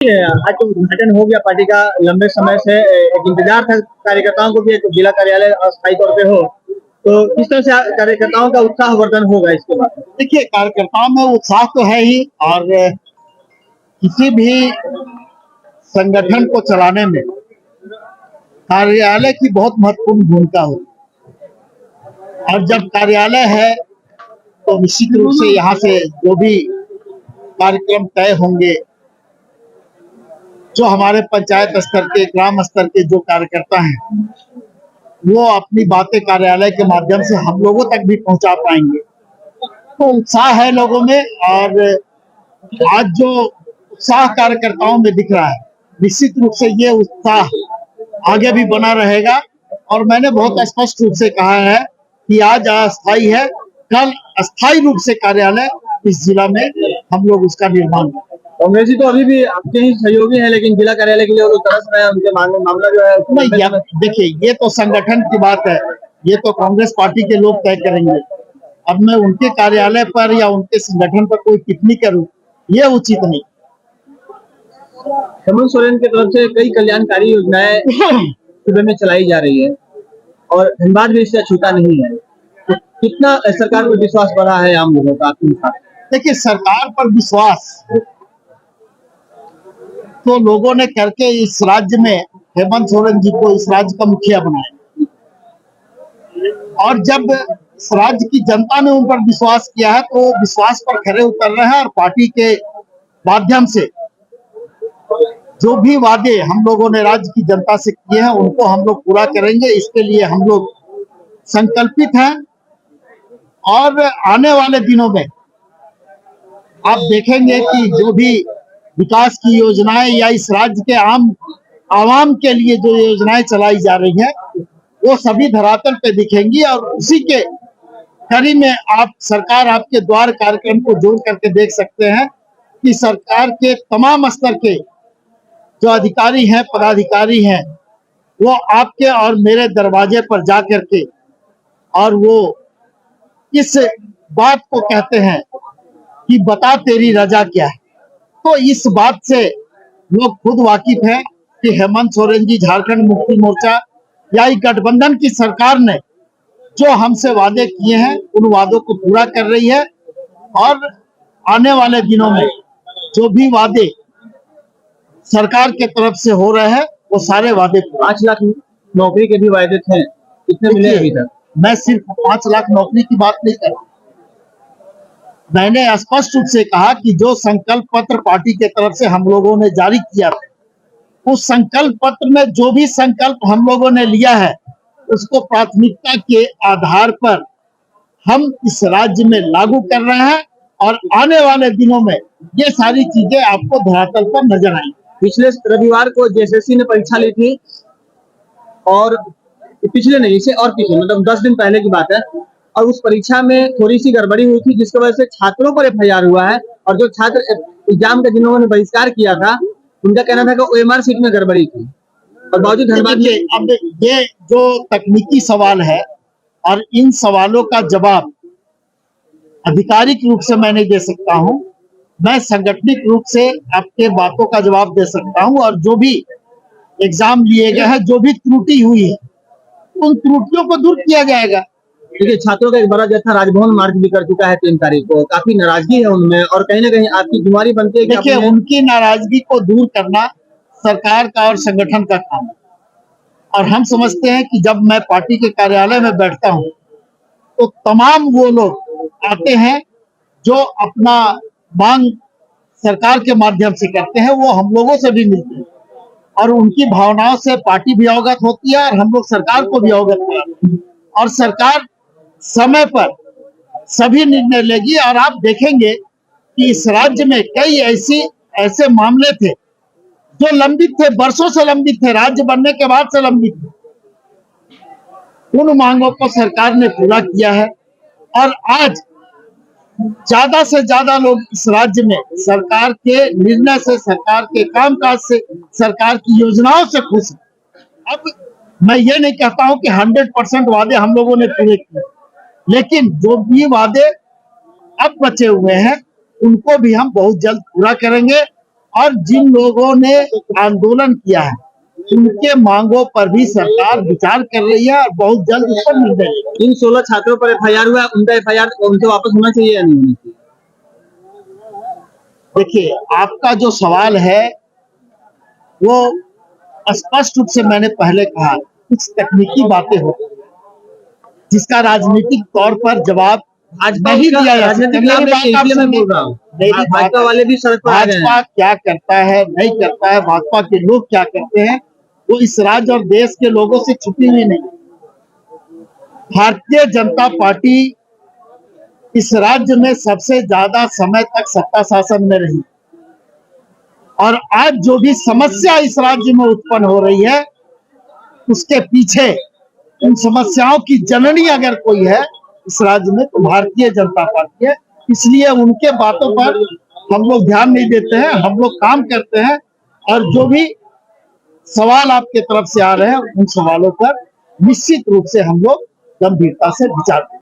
आज तो उद्घाटन हो गया पार्टी का। लंबे समय से एक इंतजार था कार्यकर्ताओं को भी, जिला कार्यालय अस्थायी तौर पे हो, तो किस तरह से कार्यकर्ताओं का उत्साहवर्धन होगा इसके बाद? देखिए, कार्यकर्ताओं में उत्साह तो है ही, और किसी भी संगठन को चलाने में कार्यालय की बहुत महत्वपूर्ण भूमिका होती है। और जब कार्यालय है तो निश्चित रूप से यहाँ से जो भी कार्यक्रम तय होंगे, जो हमारे पंचायत स्तर के, ग्राम स्तर के जो कार्यकर्ता हैं, वो अपनी बातें कार्यालय के माध्यम से हम लोगों तक भी पहुंचा पाएंगे। तो उत्साह है लोगों में, और आज जो उत्साह कार्यकर्ताओं में दिख रहा है, निश्चित रूप से ये उत्साह आगे भी बना रहेगा। और मैंने बहुत स्पष्ट रूप से कहा है कि आज अस्थायी है, कल अस्थायी रूप से कार्यालय इस जिला में हम लोग उसका निर्माण करेंगे। कांग्रेस जी तो अभी भी आपके ही सहयोगी हैं, लेकिन जिला कार्यालय के लिए वो तरस रहे हैं, उनके मामला जो है नहीं, देखिए, ये तो संगठन की बात है, ये तो कांग्रेस पार्टी के लोग तय करेंगे। अब मैं उनके कार्यालय पर या उनके संगठन पर कोई टिप्पणी करूं, ये उचित नहीं। हेमंत सोरेन की तरफ से कई कल्याणकारी योजनाएं सूबे में चलाई जा रही है और धनबाद भी इससे अछूता नहीं है, तो कितना सरकार पर विश्वास बढ़ा है आम लोगों का आपके साथ? देखिए, सरकार पर विश्वास तो लोगों ने करके इस राज्य में हेमंत सोरेन जी को इस राज्य का मुखिया बनाया, और जब इस राज्य की जनता ने उन पर विश्वास किया है तो विश्वास पर खरे उतर रहे हैं। और पार्टी के माध्यम से जो भी वादे हम लोगों ने राज्य की जनता से किए हैं, उनको हम लोग पूरा करेंगे। इसके लिए हम लोग संकल्पित हैं, और आने वाले दिनों में आप देखेंगे कि जो भी विकास की योजनाएं या इस राज्य के आवाम के लिए जो योजनाएं चलाई जा रही हैं, वो सभी धरातल पे दिखेंगी। और उसी के कड़ी में आप सरकार आपके द्वार कार्यक्रम को जोड़ करके देख सकते हैं कि सरकार के तमाम स्तर के जो अधिकारी हैं, पदाधिकारी हैं, वो आपके और मेरे दरवाजे पर जा करके और वो इस बात को कहते हैं कि बता तेरी रजा क्या है। तो इस बात से लोग खुद वाकिफ हैं कि हेमंत सोरेन जी, झारखंड मुक्ति मोर्चा या गठबंधन की सरकार ने जो हमसे वादे किए हैं, उन वादों को पूरा कर रही है। और आने वाले दिनों में जो भी वादे सरकार के तरफ से हो रहे हैं, वो सारे वादे 5 लाख नौकरी के भी वायदे थे, कितने मिले अभी तक? मैं सिर्फ 5 लाख नौकरी की बात नहीं कर रहा, मैंने स्पष्ट रूप से कहा कि जो संकल्प पत्र पार्टी के तरफ से हम लोगों ने जारी किया था, उस संकल्प पत्र में जो भी संकल्प हम लोगों ने लिया है, उसको प्राथमिकता के आधार पर हम इस राज्य में लागू कर रहे हैं। और आने वाले दिनों में ये सारी चीजें आपको धरातल पर नजर आएंगी। पिछले रविवार को जेएसएससी ने परीक्षा ली थी, और पिछले नहीं, इसे और पिछले मतलब 10 दिन पहले की बात है, और उस परीक्षा में थोड़ी सी गड़बड़ी हुई थी, जिसकी वजह से छात्रों पर एफआईआर हुआ है। और जो छात्र एग्जाम का जिन्होंने बहिष्कार किया था, उनका कहना था कि ओएमआर सीट में गड़बड़ी थी। और बावजूद धनबाद के अब ये जो तकनीकी सवाल है, और इन सवालों का जवाब आधिकारिक रूप से मैं नहीं दे सकता हूं, मैं संगठनिक रूप से आपके बातों का जवाब दे सकता हूं। और जो भी एग्जाम लिए गए हैं, जो भी त्रुटि हुई है, उन त्रुटियों को दूर किया जाएगा। देखिए, छात्रों का एक बड़ा जत्था राजभवन मार्च भी कर चुका है 3 तारीख को, काफी नाराजगी है उनमें, और कहीं ना कहीं आपकी जिम्मेदारी बनती है कि देखिए, उनकी नाराजगी को दूर करना सरकार का और संगठन का काम है। और हम समझते हैं कि जब मैं पार्टी के कार्यालय में बैठता हूं, तो तमाम वो लोग आते हैं जो अपना मांग सरकार के माध्यम से करते हैं, वो हम लोगों से भी मिलते हैं, और उनकी भावनाओं से पार्टी भी अवगत होती है, और हम लोग सरकार को भी अवगत कराते हैं। और सरकार समय पर सभी निर्णय लेगी। और आप देखेंगे कि इस राज्य में कई ऐसे मामले थे जो लंबित थे, वर्षों से लंबित थे, राज्य बनने के बाद से लंबित थे। उन मांगों को सरकार ने पूरा किया है, और आज ज्यादा से ज्यादा लोग इस राज्य में सरकार के निर्णय से, सरकार के कामकाज से, सरकार की योजनाओं से खुश हैं। अब मैं ये नहीं कहता हूं कि 100% वादे हम लोगों ने पूरे किए, लेकिन जो भी वादे अब बचे हुए हैं, उनको भी हम बहुत जल्द पूरा करेंगे। और जिन लोगों ने आंदोलन किया है उनके मांगों पर भी सरकार विचार कर रही है और बहुत जल्द उस पर निर्णय लेगी। इन 16 छात्रों पर एफआईआर हुआ, उनका एफआईआर उनसे वापस होना चाहिए या नहीं होना चाहिए? देखिए, आपका जो सवाल है वो स्पष्ट रूप से मैंने पहले कहा, कुछ तकनीकी बातें होती हैं जिसका राजनीतिक तौर पर जवाब भाजपा नहीं उसका दिया जा राजनीतिक सकता। लाभ मेरी लेके बात आप इसलिए मैं सुनिए, बोल रहा हूँ। मेरी बात भाजपा वाले भी सड़क पर आ गए भाजपा हैं। क्या करता है नहीं करता है, भाजपा के लोग क्या करते हैं, वो इस राज्य और देश के लोगों से छुपी हुई नहीं। भारतीय जनता पार्टी इस राज्य में सबसे ज्यादा समय तक सत्ता शासन में रही और आज जो भी समस्या इस राज्य में उत्पन्न हो रही है उसके पीछे उन समस्याओं की जननी अगर कोई है इस राज्य में तो भारतीय जनता पार्टी है। इसलिए उनके बातों पर हम लोग ध्यान नहीं देते हैं, हम लोग काम करते हैं और जो भी सवाल आपके तरफ से आ रहे हैं उन सवालों पर निश्चित रूप से हम लोग गंभीरता से विचार करें।